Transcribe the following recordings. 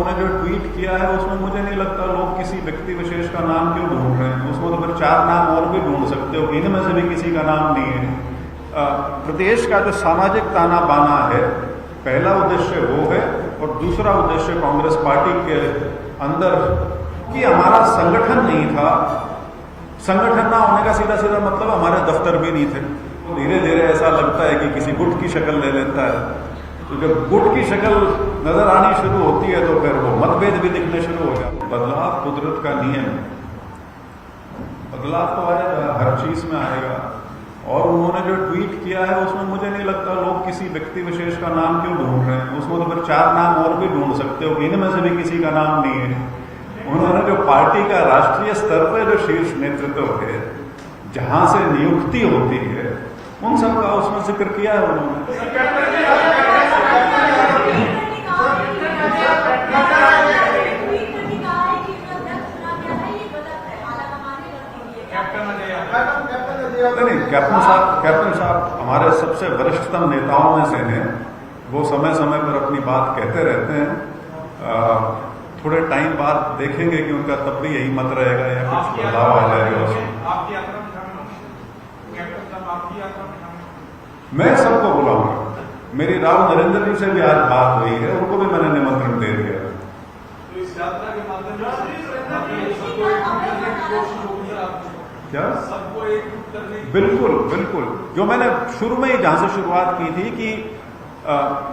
उन्होंने जो ट्वीट किया है उसमें मुझे नहीं लगता लोग किसी व्यक्ति विशेष का नाम क्यों ढूंढ रहे हैं। उसमें तो फिर 4 नाम और भी ढूंढ सकते हो, इनमें से भी किसी का नाम नहीं है। प्रदेश का जो सामाजिक ताना बाना है, पहला उद्देश्य वो है, और दूसरा उद्देश्य कांग्रेस पार्टी के अंदर कि हमारा संगठन नहीं था। संगठन ना होने का सीधा सीधा मतलब हमारे दफ्तर भी नहीं थे। धीरे धीरे ऐसा लगता है कि किसी गुट की शक्ल ले लेता है, तो जब गुट की शक्ल नजर आनी शुरू होती है तो फिर वो मतभेद भी दिखने शुरू हो जाते हैं। बदलाव कुदरत का नियम है, बदलाव तो आएगा, हर चीज में आएगा। और उन्होंने जो ट्वीट किया है उसमें मुझे नहीं लगता लोग किसी व्यक्ति विशेष का नाम क्यों ढूंढ रहे हैं। उसमें तो फिर 4 नाम और भी ढूंढ सकते हो, इनमें से भी किसी का नाम नहीं है। उन्होंने जो पार्टी का राष्ट्रीय स्तर पर जो शीर्ष नेतृत्व है, जहां से नियुक्ति होती है, उन सबका उसमें जिक्र किया है उन्होंने। नहीं, कैप्टन साहब हमारे सबसे वरिष्ठतम नेताओं में से हैं। वो समय समय पर अपनी बात कहते रहते हैं। थोड़े टाइम बाद देखेंगे कि उनका तब भी यही मत रहेगा या कुछ बदलाव आ जाएगा उसमें। मैं सबको बुलाऊंगा। मेरी राव नरेंद्र जी से भी आज बात हुई है, उनको भी मैंने निमंत्रण दे दिया। तो इस यात्रा के माध्यम क्या सबको एक करने, बिल्कुल बिल्कुल, जो मैंने शुरू में ही जहां से शुरुआत की थी कि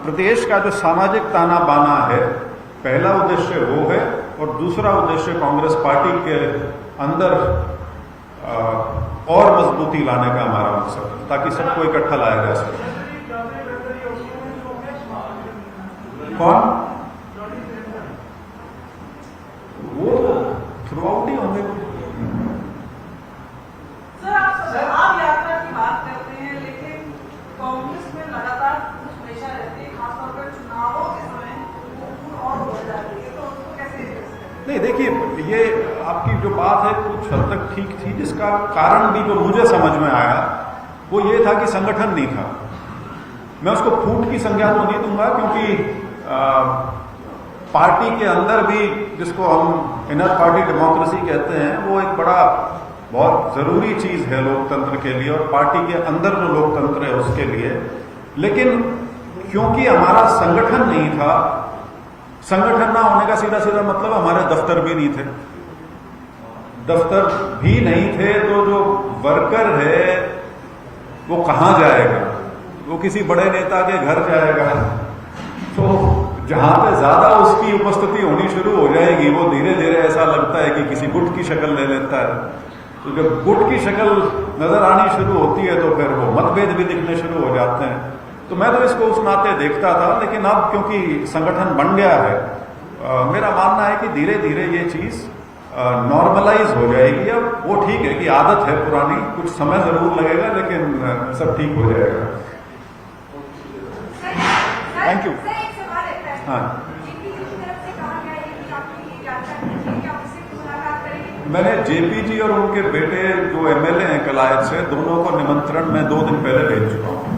प्रदेश का जो सामाजिक ताना बाना है, पहला उद्देश्य वो है, और दूसरा उद्देश्य कांग्रेस पार्टी के अंदर और मजबूती लाने का हमारा मकसद है, ताकि सबको इकट्ठा लाया जा सके। कौन? वो थ्रू आउट ही होंगे। सर, आप यात्रा की बात करते हैं, लेकिन कांग्रेस में लगातार हमेशा रहती है, खासतौर पर चुनावों के समय और हो जाती है, तो उसको कैसे? नहीं, देखिए, ये आपकी जो बात है कुछ हद तक ठीक थी, जिसका कारण भी जो मुझे समझ में आया वो ये था कि संगठन नहीं था। मैं उसको फूट की संज्ञा तो नहीं दूंगा, क्योंकि पार्टी के अंदर भी, जिसको हम इनर पार्टी डेमोक्रेसी कहते हैं, वो एक बड़ा बहुत जरूरी चीज है लोकतंत्र के लिए, और पार्टी के अंदर जो लोकतंत्र है उसके लिए। लेकिन क्योंकि हमारा संगठन नहीं था, संगठन ना होने का सीधा सीधा मतलब हमारे दफ्तर भी नहीं थे। दफ्तर भी नहीं थे तो जो वर्कर है वो कहां जाएगा? वो किसी बड़े नेता के घर जाएगा। तो जहां पे ज्यादा उसकी उपस्थिति होनी शुरू हो जाएगी, वो धीरे धीरे ऐसा लगता है कि किसी गुट की शक्ल ले लेता है। तो जब गुट की शक्ल नजर आनी शुरू होती है तो फिर वो मतभेद भी दिखने शुरू हो जाते हैं। तो मैं तो इसको उस नाते देखता था, लेकिन अब क्योंकि संगठन बन गया है, मेरा मानना है कि धीरे धीरे ये चीज नॉर्मलाइज हो जाएगी। अब वो ठीक है कि आदत है पुरानी, कुछ समय जरूर लगेगा, लेकिन सब ठीक हो जाएगा। Thank you. हाँ, मैंने जेपी जी और उनके बेटे जो एमएलए हैं कलायत से, दोनों को निमंत्रण मैं 2 दिन पहले भेज चुका हूँ।